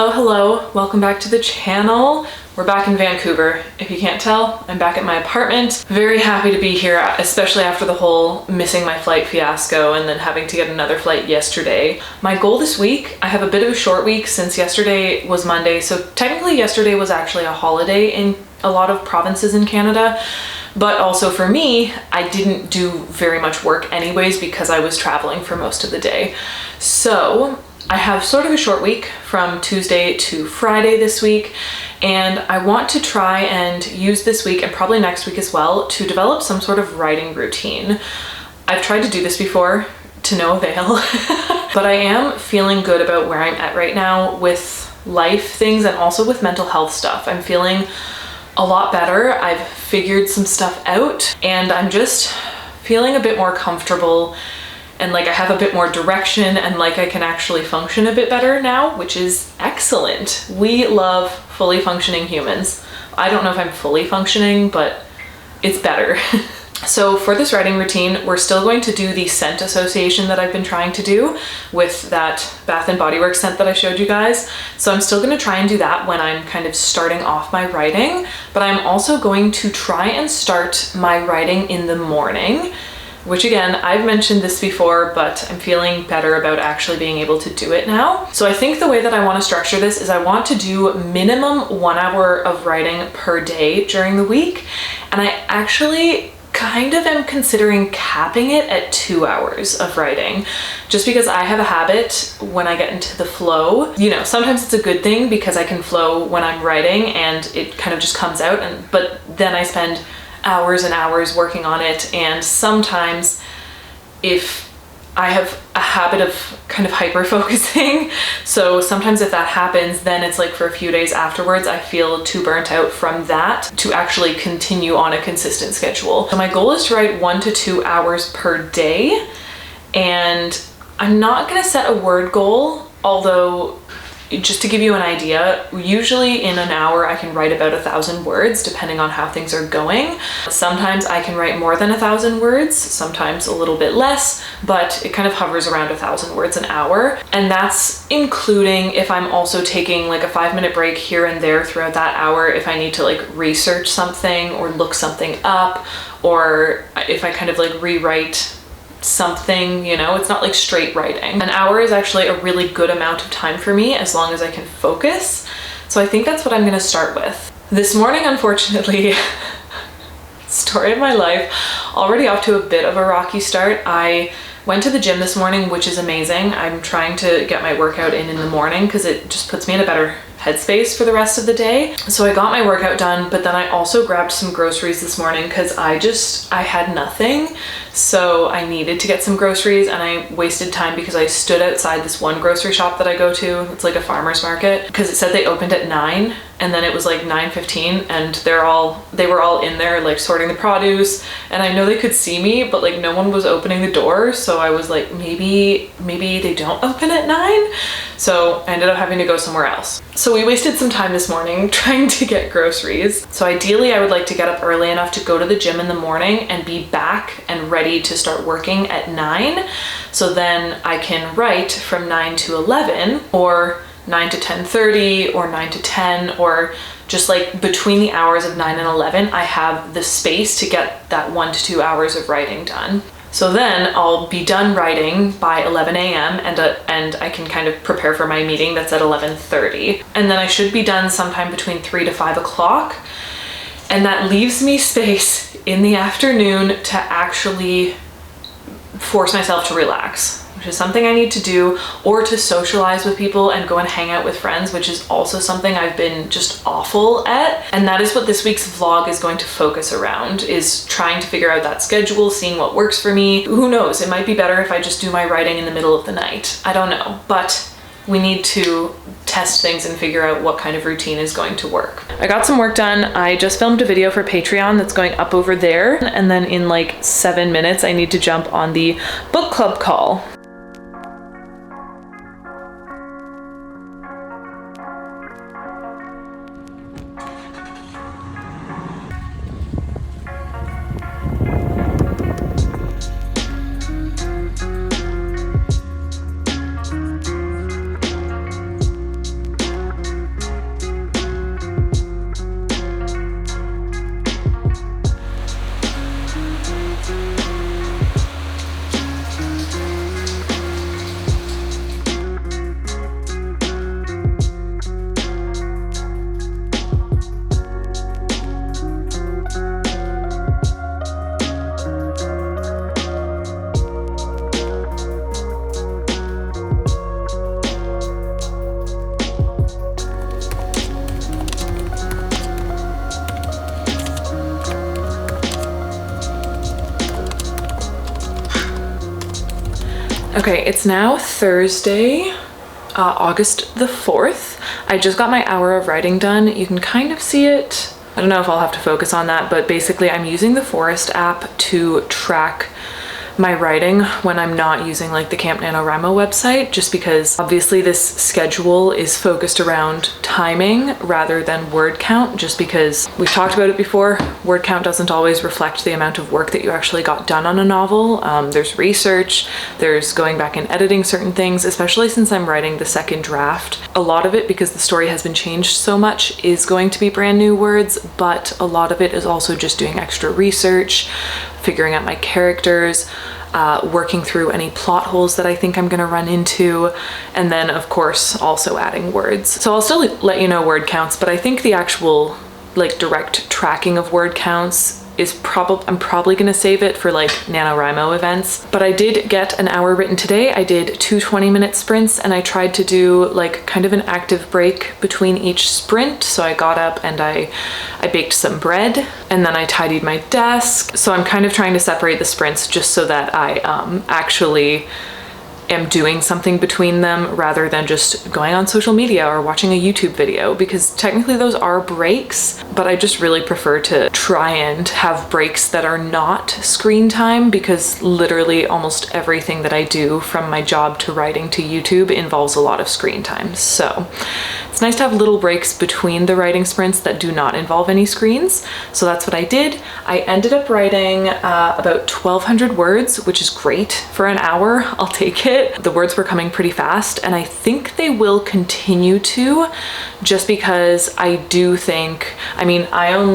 Hello, welcome back to the channel. We're back in Vancouver. If you can't tell, I'm back at my apartment. Very happy to be here, especially after the whole missing my flight fiasco and then having to get another flight yesterday. My goal this week, I have a bit of a short week since yesterday was Monday, so technically yesterday was actually a holiday in a lot of provinces in Canada. But also for me, I didn't do very much work anyways because I was traveling for most of the day. So I have sort of a short week from Tuesday to Friday this week, and I want to try and use this week and probably next week as well to develop some sort of writing routine. I've tried to do this before to no avail, but I am feeling good about where I'm at right now with life things and also with mental health stuff. I'm feeling a lot better. I've figured some stuff out and I'm just feeling a bit more comfortable and like I have a bit more direction and like I can actually function a bit better now, which is excellent. We love fully functioning humans. I don't know if I'm fully functioning, but it's better. So for this writing routine, we're still going to do the scent association that I've been trying to do with that Bath & Body Works scent that I showed you guys. So I'm still going to try and do that when I'm kind of starting off my writing, but I'm also going to try and start my writing in the morning, which again, I've mentioned this before, but I'm feeling better about actually being able to do it now. So I think the way that I want to structure this is I want to do minimum 1 hour of writing per day during the week. And I actually kind of am considering capping it at 2 hours of writing, just because I have a habit when I get into the flow. You know, sometimes it's a good thing because I can flow when I'm writing and it kind of just comes out, but then I spend hours and hours working on it, and sometimes if I have a habit of kind of hyper focusing, so sometimes if that happens, then it's like for a few days afterwards I feel too burnt out from that to actually continue on a consistent schedule. So my goal is to write 1 to 2 hours per day, and I'm not gonna set a word goal, although just to give you an idea, usually in an hour I can write about 1,000 words depending on how things are going. Sometimes I can write more than 1,000 words, sometimes a little bit less, but it kind of hovers around 1,000 words an hour. And that's including if I'm also taking like a 5-minute break here and there throughout that hour if I need to like research something or look something up, or if I kind of like rewrite something, you know, it's not like straight writing. An hour is actually a really good amount of time for me as long as I can focus. So I think that's what I'm gonna start with. This morning, unfortunately, story of my life, already off to a bit of a rocky start. I went to the gym this morning, which is amazing. I'm trying to get my workout in the morning because it just puts me in a better headspace for the rest of the day. So I got my workout done, but then I also grabbed some groceries this morning because I had nothing. So I needed to get some groceries, and I wasted time because I stood outside this one grocery shop that I go to. It's like a farmer's market, because it said they opened at 9 and then it was like 9:15 and they were all in there like sorting the produce, and I know they could see me, but like no one was opening the door. So I was like, maybe they don't open at 9. So I ended up having to go somewhere else. So we wasted some time this morning trying to get groceries. So ideally I would like to get up early enough to go to the gym in the morning and be back and ready to start working at 9. So then I can write from 9 to 11 or 9 to 10:30 or 9 to 10, or just like between the hours of 9 and 11, I have the space to get that 1 to 2 hours of writing done. So then I'll be done writing by 11 a.m. and I can kind of prepare for my meeting that's at 11:30. And then I should be done sometime between 3 to 5 o'clock. And that leaves me space in the afternoon to actually force myself to relax, which is something I need to do, or to socialize with people and go and hang out with friends, which is also something I've been just awful at. And that is what this week's vlog is going to focus around, is trying to figure out that schedule, seeing what works for me. Who knows, it might be better if I just do my writing in the middle of the night. I don't know, but we need to test things and figure out what kind of routine is going to work. I got some work done. I just filmed a video for Patreon that's going up over there. And then in like 7 minutes, I need to jump on the book club call. Okay, it's now Thursday, August the 4th. I just got my hour of writing done. You can kind of see it. I don't know if I'll have to focus on that, but basically I'm using the Forest app to track my writing when I'm not using like the Camp NaNoWriMo website, just because obviously this schedule is focused around timing rather than word count, just because we've talked about it before. Word count doesn't always reflect the amount of work that you actually got done on a novel. There's research, there's going back and editing certain things, especially since I'm writing the second draft. A lot of it, because the story has been changed so much, is going to be brand new words, but a lot of it is also just doing extra research, figuring out my characters, working through any plot holes that I think I'm gonna run into, and then of course also adding words. So I'll still let you know word counts, but I think the actual like direct tracking of word counts is I'm probably gonna save it for like NaNoWriMo events. But I did get an hour written today. I did 2 20-minute sprints, and I tried to do like kind of an active break between each sprint. So I got up and I baked some bread, and then I tidied my desk. So I'm kind of trying to separate the sprints just so that I actually am doing something between them rather than just going on social media or watching a YouTube video, because technically those are breaks, but I just really prefer to try and have breaks that are not screen time, because literally almost everything that I do, from my job to writing to YouTube, involves a lot of screen time. So it's nice to have little breaks between the writing sprints that do not involve any screens. So that's what I did. I ended up writing about 1,200 words, which is great for an hour. I'll take it. The words were coming pretty fast, and I think they will continue to, just because I do think, I mean, I'm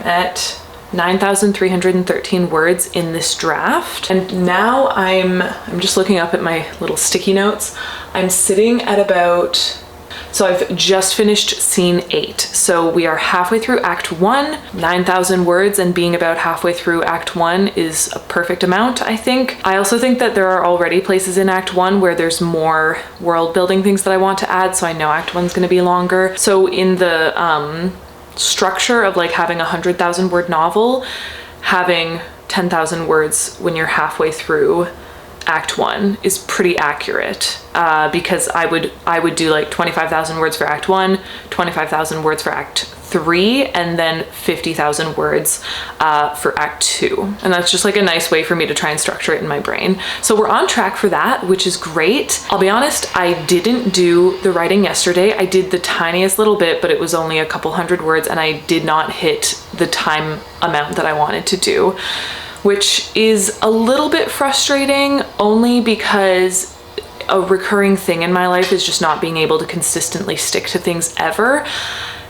at 9,313 words in this draft, and now I'm just looking up at my little sticky notes. I'm sitting at about, so I've just finished scene 8. So we are halfway through Act 1. 9,000 words and being about halfway through Act 1 is a perfect amount, I think. I also think that there are already places in Act 1 where there's more world building things that I want to add, so I know Act 1's gonna be longer. So in the structure of like having a 100,000 word novel, having 10,000 words when you're halfway through Act 1 is pretty accurate, because I would do like 25,000 words for Act 1, 25,000 words for Act 3, and then 50,000 words for Act 2. And that's just like a nice way for me to try and structure it in my brain. So we're on track for that, which is great. I'll be honest, I didn't do the writing yesterday. I did the tiniest little bit, but it was only a couple hundred words, and I did not hit the time amount that I wanted to do, which is a little bit frustrating, only because a recurring thing in my life is just not being able to consistently stick to things ever.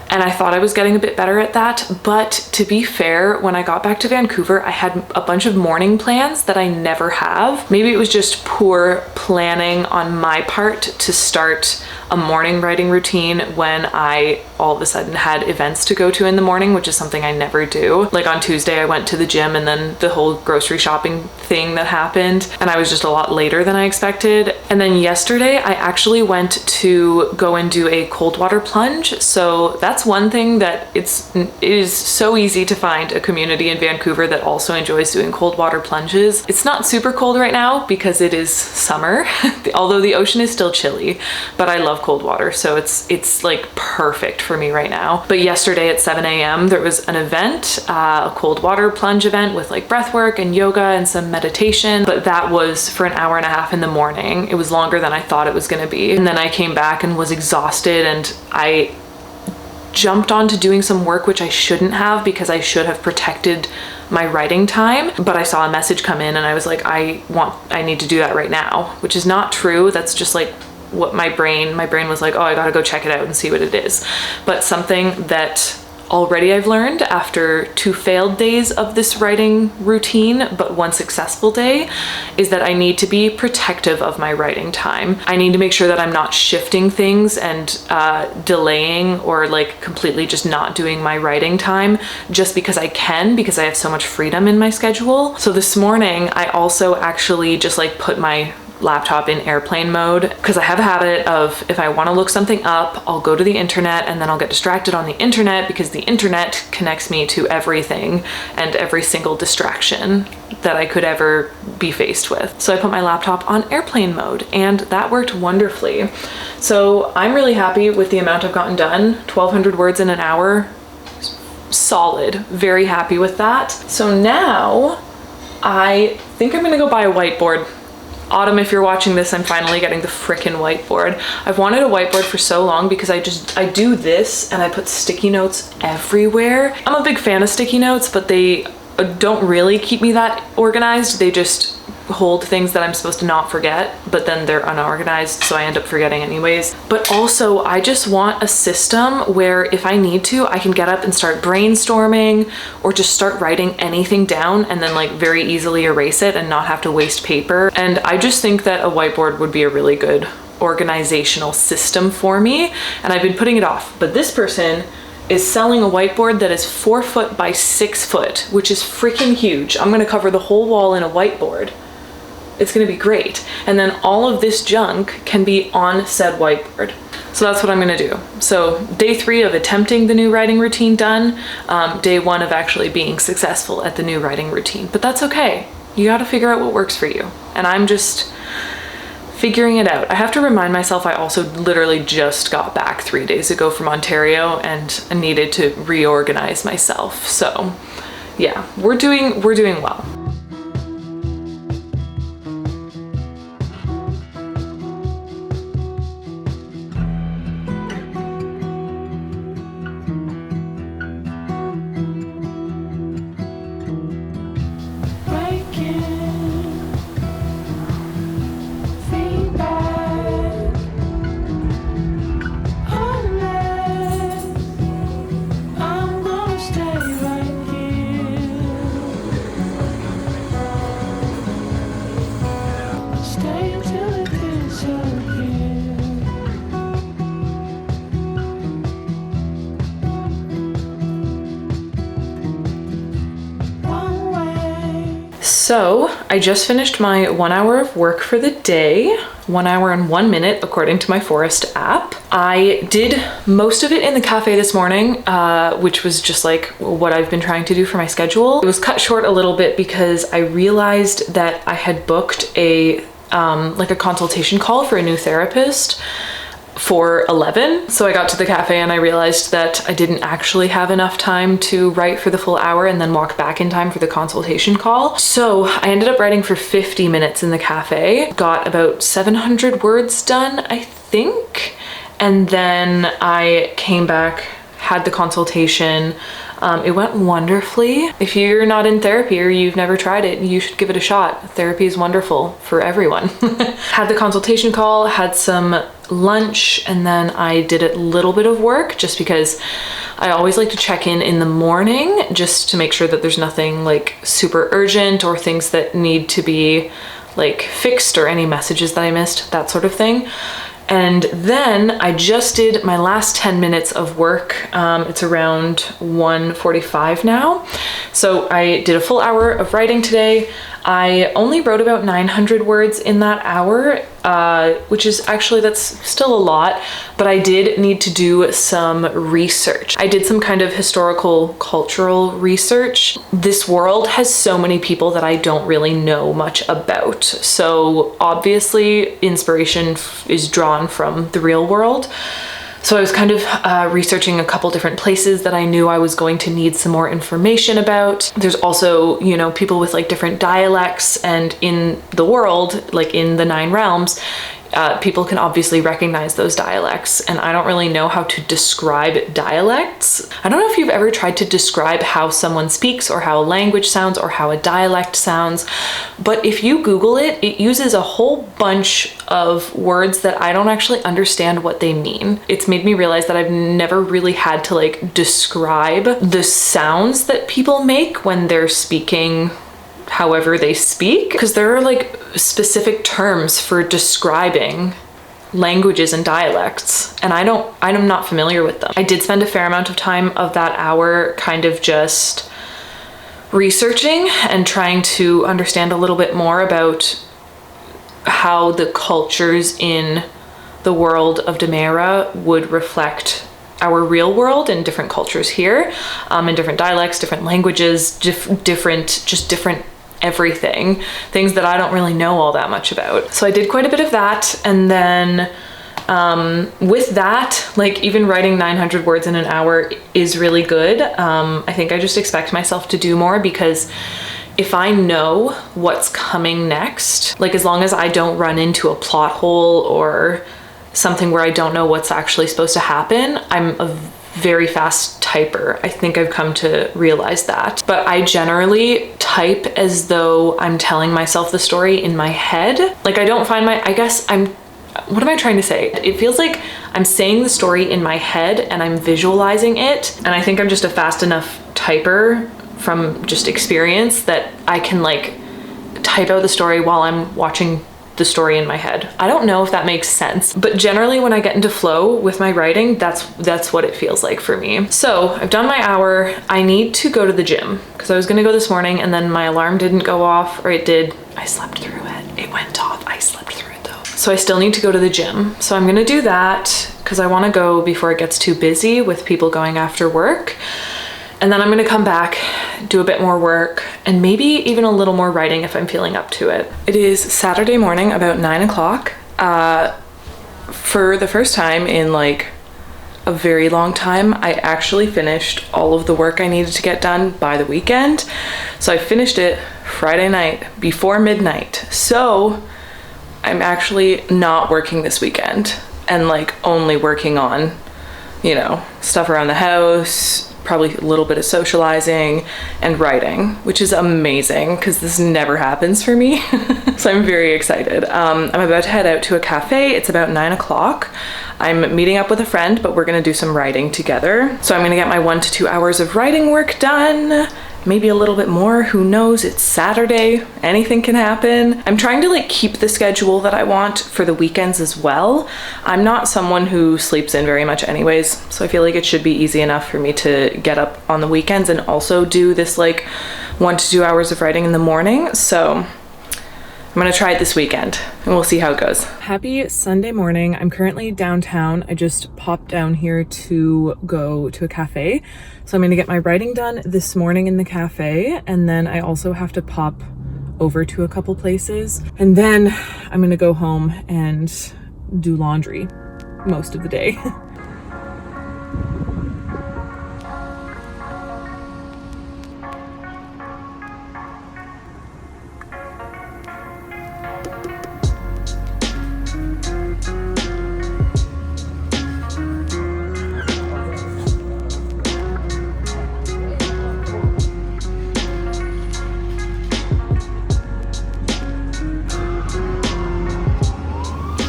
And I thought I was getting a bit better at that. But to be fair, when I got back to Vancouver, I had a bunch of morning plans that I never have. Maybe it was just poor planning on my part to start a morning writing routine when I all of a sudden had events to go to in the morning, which is something I never do. Like on Tuesday, I went to the gym, and then the whole grocery shopping thing that happened, and I was just a lot later than I expected. And then yesterday, I actually went to go and do a cold water plunge. So that's one thing that it is so easy to find a community in Vancouver that also enjoys doing cold water plunges. It's not super cold right now because it is summer, although the ocean is still chilly, but I love cold water, so it's like perfect for me right now. But yesterday at 7 a.m. there was an event, a cold water plunge event with like breath work and yoga and some meditation, but that was for an hour and a half in the morning. It was longer than I thought it was gonna be. And then I came back and was exhausted, and I jumped onto doing some work, which I shouldn't have, because I should have protected my writing time. But I saw a message come in and I was like, I need to do that right now, which is not true. That's just like what my brain was like, oh, I gotta go check it out and see what it is. But something that already I've learned after 2 failed days of this writing routine, but 1 successful day, is that I need to be protective of my writing time. I need to make sure that I'm not shifting things and delaying or like completely just not doing my writing time just because I can, because I have so much freedom in my schedule. So this morning, I also actually just like put my laptop in airplane mode because I have a habit of, if I want to look something up, I'll go to the internet and then I'll get distracted on the internet because the internet connects me to everything and every single distraction that I could ever be faced with. So I put my laptop on airplane mode and that worked wonderfully. So I'm really happy with the amount I've gotten done. 1,200 words in an hour, solid, very happy with that. So now I think I'm gonna go buy a whiteboard. Autumn, if you're watching this, I'm finally getting the frickin' whiteboard. I've wanted a whiteboard for so long because I do this and I put sticky notes everywhere. I'm a big fan of sticky notes, but they don't really keep me that organized. They just hold things that I'm supposed to not forget, but then they're unorganized, so I end up forgetting anyways. But also, I just want a system where if I need to, I can get up and start brainstorming or just start writing anything down and then like very easily erase it and not have to waste paper. And I just think that a whiteboard would be a really good organizational system for me, and I've been putting it off. But this person is selling a whiteboard that is 4 foot by 6 foot, which is freaking huge. I'm gonna cover the whole wall in a whiteboard. It's gonna be great. And then all of this junk can be on said whiteboard. So that's what I'm gonna do. So day 3 of attempting the new writing routine done, day 1 of actually being successful at the new writing routine. But that's okay. You gotta figure out what works for you. And I'm just figuring it out. I have to remind myself I also literally just got back 3 days ago from Ontario and I needed to reorganize myself. So yeah, we're doing well. So I just finished my 1 hour of work for the day, 1 hour and 1 minute according to my Forest app. I did most of it in the cafe this morning, which was just like what I've been trying to do for my schedule. It was cut short a little bit because I realized that I had booked a like a consultation call for a new therapist for 11. So I got to the cafe and I realized that I didn't actually have enough time to write for the full hour and then walk back in time for the consultation call. So I ended up writing for 50 minutes in the cafe, got about 700 words done, I think. And then I came back, had the consultation. It went wonderfully. If you're not in therapy or you've never tried it, you should give it a shot. Therapy is wonderful for everyone. Had the consultation call, had some lunch, and then I did a little bit of work just because I always like to check in the morning just to make sure that there's nothing like super urgent or things that need to be like fixed or any messages that I missed, that sort of thing. And then I just did my last 10 minutes of work. It's around 1:45 now. So I did a full hour of writing today. I only wrote about 900 words in that hour, which is actually, that's still a lot, but I did need to do some research. I did some kind of historical, cultural research. This world has so many people that I don't really know much about. So obviously inspiration is drawn from the real world. So I was kind of researching a couple different places that I knew I was going to need some more information about. There's also, you know, people with like different dialects, and in the world, like in the 9 realms, people can obviously recognize those dialects, and I don't really know how to describe dialects. I don't know if you've ever tried to describe how someone speaks or how a language sounds or how a dialect sounds, but if you Google it, it uses a whole bunch of words that I don't actually understand what they mean. It's made me realize that I've never really had to like describe the sounds that people make when they're speaking however they speak, because there are like specific terms for describing languages and dialects, and I'm not familiar with them. I did spend a fair amount of time of that hour kind of just researching and trying to understand a little bit more about how the cultures in the world of Demerara would reflect our real world and different cultures here, in different dialects, different languages, different everything, things that I don't really know all that much about. So I did quite a bit of that, and then with that, like, even writing 900 words in an hour is really good. I think I just expect myself to do more, because if I know what's coming next, like, as long as I don't run into a plot hole or something where I don't know what's actually supposed to happen, I'm a very fast typer. I think I've come to realize that. But I generally type as though I'm telling myself the story in my head. Like, I don't find what am I trying to say? It feels like I'm saying the story in my head and I'm visualizing it. And I think I'm just a fast enough typer from just experience that I can like type out the story while I'm watching the story in my head. I don't know if that makes sense, but generally when I get into flow with my writing, that's what it feels like for me. So I've done my hour. I need to go to the gym because I was gonna go this morning and then my alarm didn't go off, or it did. I slept through it. It went off. I slept through it though. So I still need to go to the gym. So I'm gonna do that because I wanna go before it gets too busy with people going after work. And then I'm gonna come back, do a bit more work, and maybe even a little more writing if I'm feeling up to it. It is Saturday morning, about 9 o'clock. For the first time in like a very long time, I actually finished all of the work I needed to get done by the weekend. So I finished it Friday night before midnight. So I'm actually not working this weekend and like only working on, you know, stuff around the house, probably a little bit of socializing and writing, which is amazing because this never happens for me. So I'm very excited. I'm about to head out to a cafe. It's about 9 o'clock. I'm meeting up with a friend, but we're gonna do some writing together. So I'm gonna get my 1 to 2 hours of writing work done. Maybe a little bit more, who knows? It's Saturday, anything can happen. I'm trying to like keep the schedule that I want for the weekends as well. I'm not someone who sleeps in very much anyways, so I feel like it should be easy enough for me to get up on the weekends and also do this like 1 to 2 hours of writing in the morning. So I'm gonna try it this weekend and we'll see how it goes. Happy Sunday morning. I'm currently downtown. I just popped down here to go to a cafe. So I'm gonna get my writing done this morning in the cafe, and then I also have to pop over to a couple places. And then I'm gonna go home and do laundry most of the day.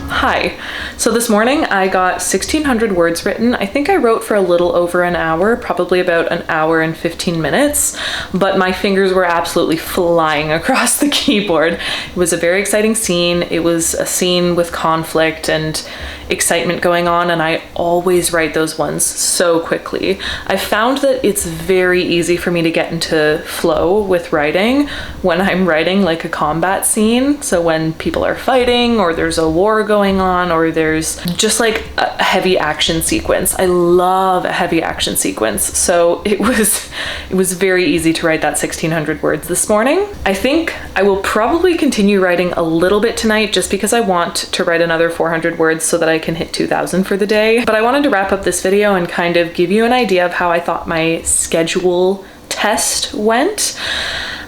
Hi. So this morning I got 1,600 words written. I think I wrote for a little over an hour, probably about an hour and 15 minutes, but my fingers were absolutely flying across the keyboard. It was a very exciting scene. It was a scene with conflict and excitement going on, and I always write those ones so quickly. I found that it's very easy for me to get into flow with writing when I'm writing like a combat scene. So when people are fighting, or there's a war going on, or there's just like a heavy action sequence. I love a heavy action sequence. So it was very easy to write that 1,600 words this morning. I think I will probably continue writing a little bit tonight just because I want to write another 400 words so that I can hit 2,000 for the day. But I wanted to wrap up this video and kind of give you an idea of how I thought my schedule test went.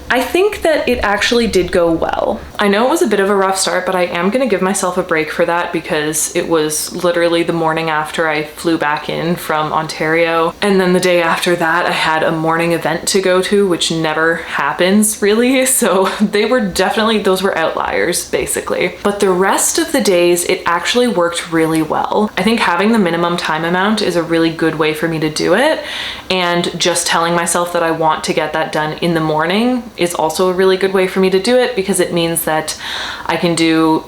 I think that it actually did go well. I know it was a bit of a rough start, but I am gonna give myself a break for that because it was literally the morning after I flew back in from Ontario. And then the day after that, I had a morning event to go to, which never happens really. So those were outliers basically. But the rest of the days, it actually worked really well. I think having the minimum time amount is a really good way for me to do it. And just telling myself that I want to get that done in the morning is also a really good way for me to do it, because it means that I can do,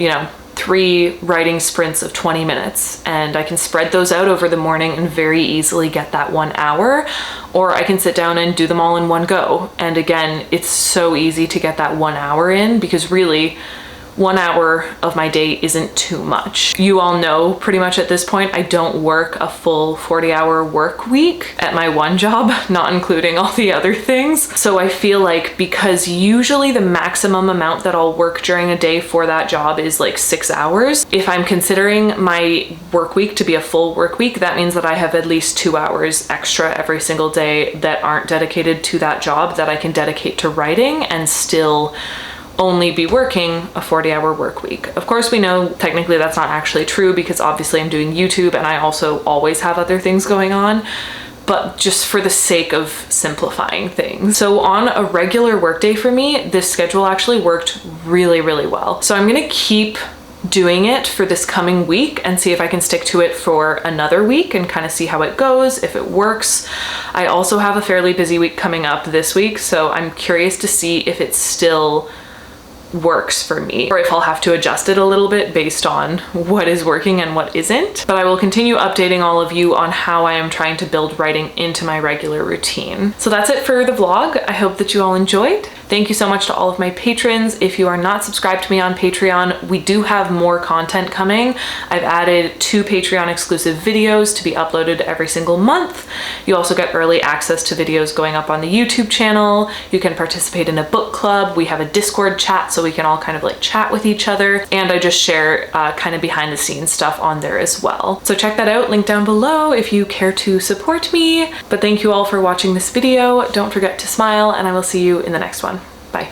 3 writing sprints of 20 minutes and I can spread those out over the morning and very easily get that 1 hour, or I can sit down and do them all in one go. And again, it's so easy to get that 1 hour in, because really 1 hour of my day isn't too much. You all know pretty much at this point, I don't work a full 40-hour work week at my one job, not including all the other things. So I feel like because usually the maximum amount that I'll work during a day for that job is like 6 hours. If I'm considering my work week to be a full work week, that means that I have at least 2 hours extra every single day that aren't dedicated to that job that I can dedicate to writing and still only be working a 40-hour work week. Of course, we know technically that's not actually true because obviously I'm doing YouTube and I also always have other things going on, but just for the sake of simplifying things. So on a regular workday for me, this schedule actually worked really, really well. So I'm gonna keep doing it for this coming week and see if I can stick to it for another week and kind of see how it goes, if it works. I also have a fairly busy week coming up this week, so I'm curious to see if it still works for me or if I'll have to adjust it a little bit based on what is working and what isn't. But I will continue updating all of you on how I am trying to build writing into my regular routine. So that's it for the vlog. I hope that you all enjoyed. Thank you so much to all of my patrons. If you are not subscribed to me on Patreon, we do have more content coming. I've added 2 Patreon exclusive videos to be uploaded every single month. You also get early access to videos going up on the YouTube channel. You can participate in a book club. We have a Discord chat so we can all kind of like chat with each other. And I just share kind of behind the scenes stuff on there as well. So check that out, link down below if you care to support me. But thank you all for watching this video. Don't forget to smile and I will see you in the next one. Bye.